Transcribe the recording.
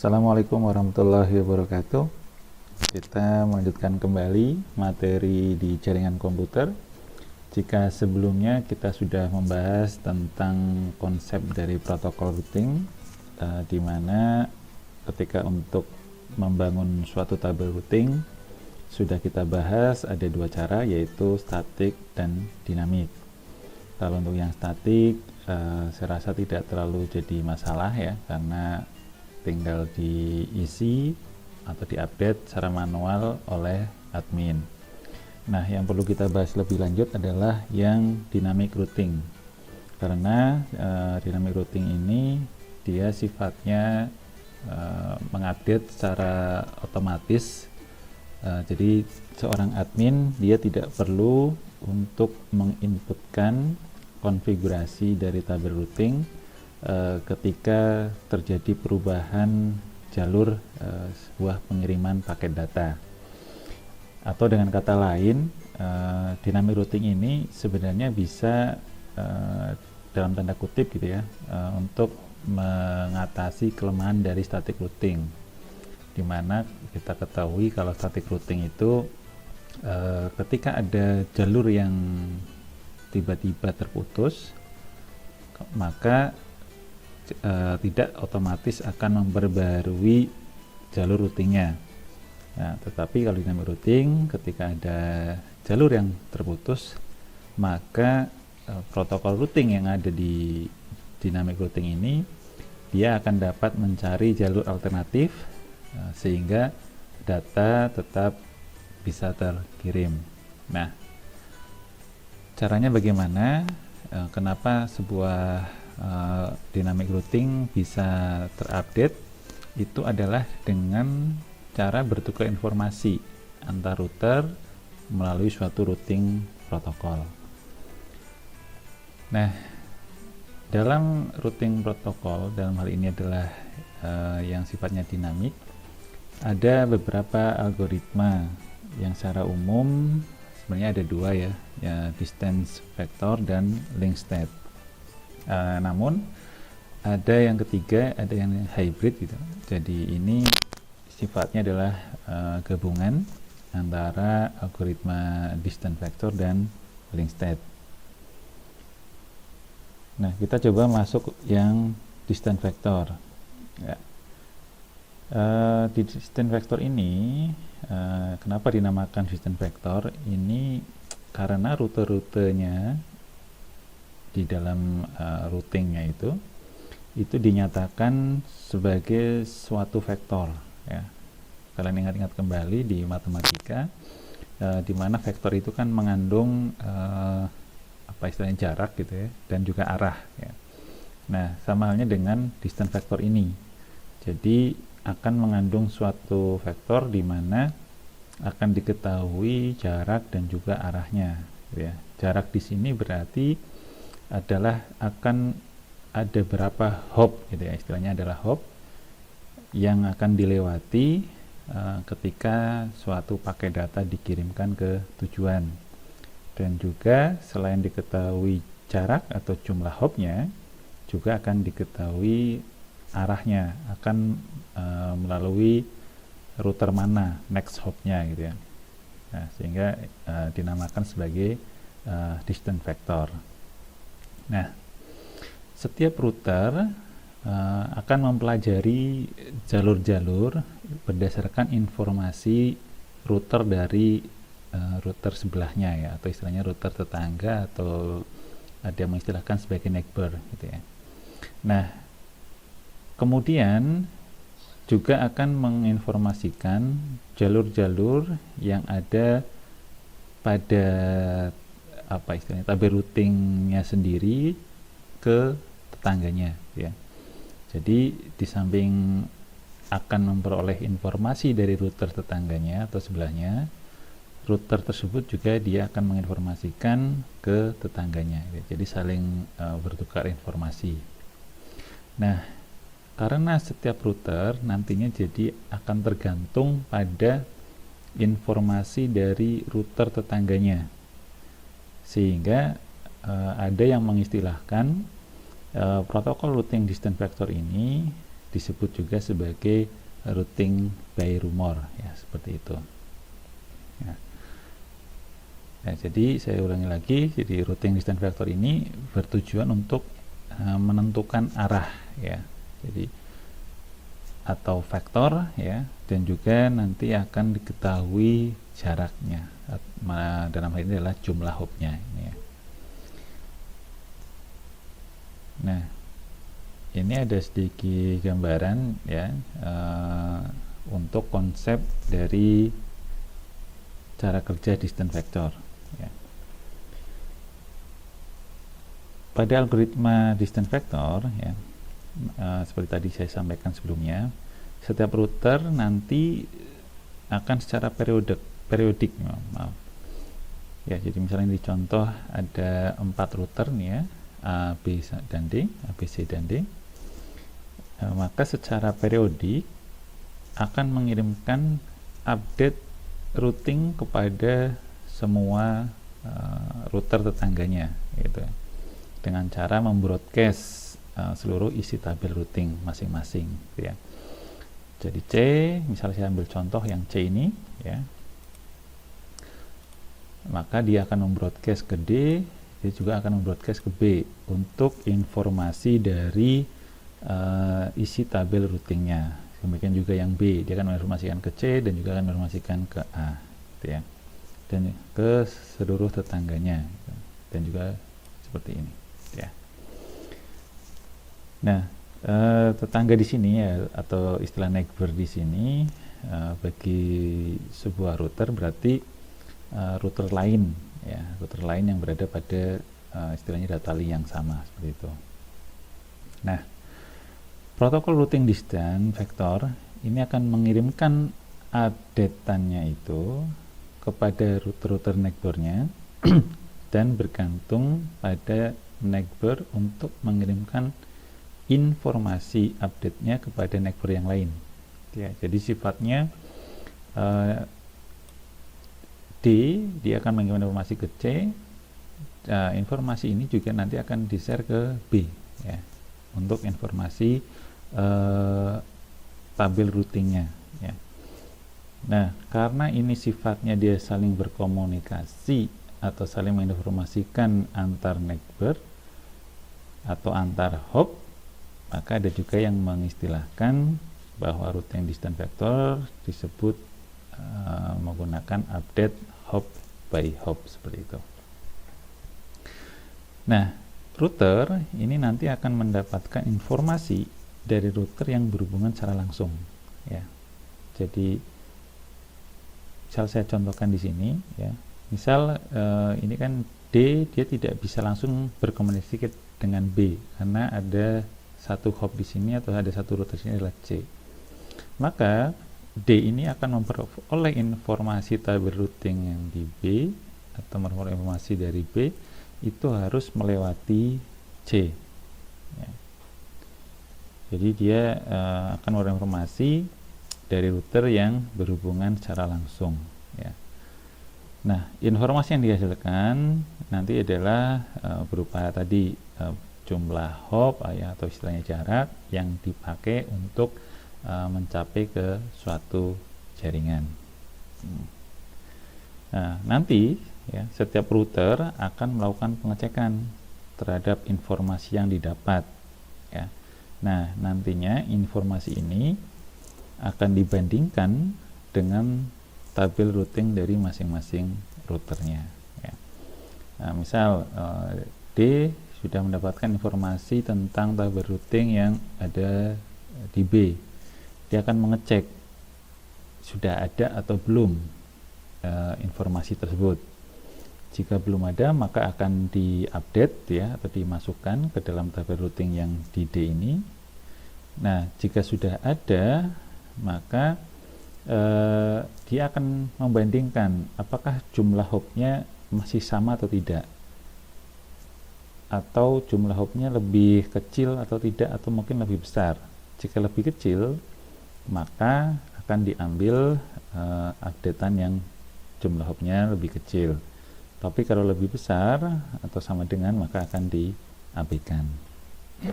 Assalamualaikum warahmatullahi wabarakatuh. Kita melanjutkan kembali materi di jaringan komputer. Jika sebelumnya kita sudah membahas tentang konsep dari protokol routing, di mana ketika untuk membangun suatu tabel routing sudah kita bahas ada dua cara, yaitu statik dan dinamik. Kalau untuk yang statik, saya rasa tidak terlalu jadi masalah ya, karena tinggal diisi atau diupdate secara manual oleh admin. Nah, yang perlu kita bahas lebih lanjut adalah yang dynamic routing, karena dynamic routing ini dia sifatnya mengupdate secara otomatis. Jadi seorang admin dia tidak perlu untuk menginputkan konfigurasi dari tabel routing ketika terjadi perubahan jalur sebuah pengiriman paket data. Atau dengan kata lain, dynamic routing ini sebenarnya bisa dalam tanda kutip gitu ya, untuk mengatasi kelemahan dari static routing, dimana kita ketahui kalau static routing itu ketika ada jalur yang tiba-tiba terputus, maka tidak otomatis akan memperbarui jalur routingnya. Nah, tetapi kalau dynamic routing, ketika ada jalur yang terputus, maka protokol routing yang ada di dynamic routing ini dia akan dapat mencari jalur alternatif sehingga data tetap bisa terkirim. Nah, caranya bagaimana? Kenapa sebuah dynamic routing bisa terupdate? Itu adalah dengan cara bertukar informasi antar router melalui suatu routing protokol. Nah, dalam routing protokol, dalam hal ini adalah yang sifatnya dinamik, ada beberapa algoritma yang secara umum sebenarnya ada dua ya, distance vector dan link state. Namun ada yang ketiga, ada yang hybrid gitu. Jadi ini sifatnya adalah gabungan antara algoritma distance vector dan link state. Nah, kita coba masuk yang distance vector. Ya. Di distance vector ini, kenapa dinamakan distance vector? Ini karena rute-rutenya di dalam routingnya itu dinyatakan sebagai suatu vektor ya. Kalian ingat-ingat kembali di matematika, di mana vektor itu kan mengandung apa istilahnya jarak gitu ya, dan juga arah ya. Nah, sama halnya dengan distance vector ini. Jadi akan mengandung suatu vektor di mana akan diketahui jarak dan juga arahnya gitu ya. Jarak di sini berarti adalah akan ada berapa hop gitu ya, istilahnya adalah hop yang akan dilewati ketika suatu paket data dikirimkan ke tujuan. Dan juga selain diketahui jarak atau jumlah hopnya, juga akan diketahui arahnya, akan melalui router mana next hopnya gitu ya. Nah, sehingga dinamakan sebagai distance vector. Nah, setiap router akan mempelajari jalur-jalur berdasarkan informasi router dari router sebelahnya ya, atau istilahnya router tetangga, atau ada yang mengistilahkan sebagai neighbor gitu ya. Nah, kemudian juga akan menginformasikan jalur-jalur yang ada pada apa istilahnya tabel routingnya sendiri ke tetangganya ya. Jadi di samping akan memperoleh informasi dari router tetangganya atau sebelahnya, router tersebut juga dia akan menginformasikan ke tetangganya ya. Jadi saling bertukar informasi. Nah, karena setiap router nantinya jadi akan tergantung pada informasi dari router tetangganya, sehingga ada yang mengistilahkan protokol routing distance vector ini disebut juga sebagai routing by rumor, ya seperti itu. Ya. Nah, jadi saya ulangi lagi, jadi routing distance vector ini bertujuan untuk menentukan arah, ya. Jadi atau vektor, ya, dan juga nanti akan diketahui jaraknya. Dalam hal ini adalah jumlah hopnya, ya. Nah, ini ada sedikit gambaran, ya, untuk konsep dari cara kerja distance vector, ya. Pada algoritma distance vector, ya, seperti tadi saya sampaikan sebelumnya, setiap router nanti akan secara periodik, maaf. Ya, jadi misalnya di contoh ada 4 router nih, ya, A, B dan D, A, B, C dan D. Maka secara periodik akan mengirimkan update routing kepada semua router tetangganya, gitu, dengan cara membroadcast seluruh isi tabel routing masing-masing, gitu ya. Jadi C, misalnya saya ambil contoh yang C ini, ya, maka dia akan membroadcast ke D, dia juga akan membroadcast ke B untuk informasi dari isi tabel routingnya. Demikian juga yang B, dia akan menginformasikan ke C dan juga akan menginformasikan ke A, gitu ya, dan ke seluruh tetangganya, gitu. Dan juga seperti ini, ya. Nah, tetangga di sini, ya, atau istilah neighbor di sini, bagi sebuah router berarti router lain, ya, router lain yang berada pada istilahnya data link yang sama, seperti itu. Nah, protokol routing distance vector ini akan mengirimkan update-annya itu kepada router-router neighbornya dan bergantung pada neighbor untuk mengirimkan informasi update-nya kepada neighbor yang lain, ya. Jadi sifatnya D, dia akan mengirim informasi ke C, informasi ini juga nanti akan di-share ke B, ya, untuk informasi tabel routingnya, ya. Nah, karena ini sifatnya dia saling berkomunikasi atau saling menginformasikan antar neighbor atau antar hop, maka ada juga yang mengistilahkan bahwa routing distance vector disebut menggunakan update hop by hop, seperti itu. Nah, router ini nanti akan mendapatkan informasi dari router yang berhubungan secara langsung, ya. Jadi misal saya contohkan di sini, ya, misal ini kan D, dia tidak bisa langsung berkomunikasi dengan B karena ada satu hop di sini atau ada satu router di sini adalah C. Maka D ini akan memperoleh informasi tabel routing yang di B atau memperoleh informasi dari B itu harus melewati C, ya. Jadi dia akan memperoleh informasi dari router yang berhubungan secara langsung, ya. Nah, informasi yang dihasilkan nanti adalah berupa tadi jumlah hop, ya, atau istilahnya jarak yang dipakai untuk mencapai ke suatu jaringan. Nah, nanti, ya, setiap router akan melakukan pengecekan terhadap informasi yang didapat, ya. Nah, nantinya informasi ini akan dibandingkan dengan tabel routing dari masing-masing routernya, ya. Nah, misal D sudah mendapatkan informasi tentang tabel routing yang ada di B, dia akan mengecek sudah ada atau belum informasi tersebut. Jika belum ada, maka akan diupdate, ya, atau dimasukkan ke dalam tabel routing yang di D ini. Nah, jika sudah ada, maka dia akan membandingkan apakah jumlah hopnya masih sama atau tidak, atau jumlah hopnya lebih kecil atau tidak, atau mungkin lebih besar. Jika lebih kecil, maka akan diambil updatean yang jumlah hopnya lebih kecil. Tapi kalau lebih besar atau sama dengan, maka akan diabaikan.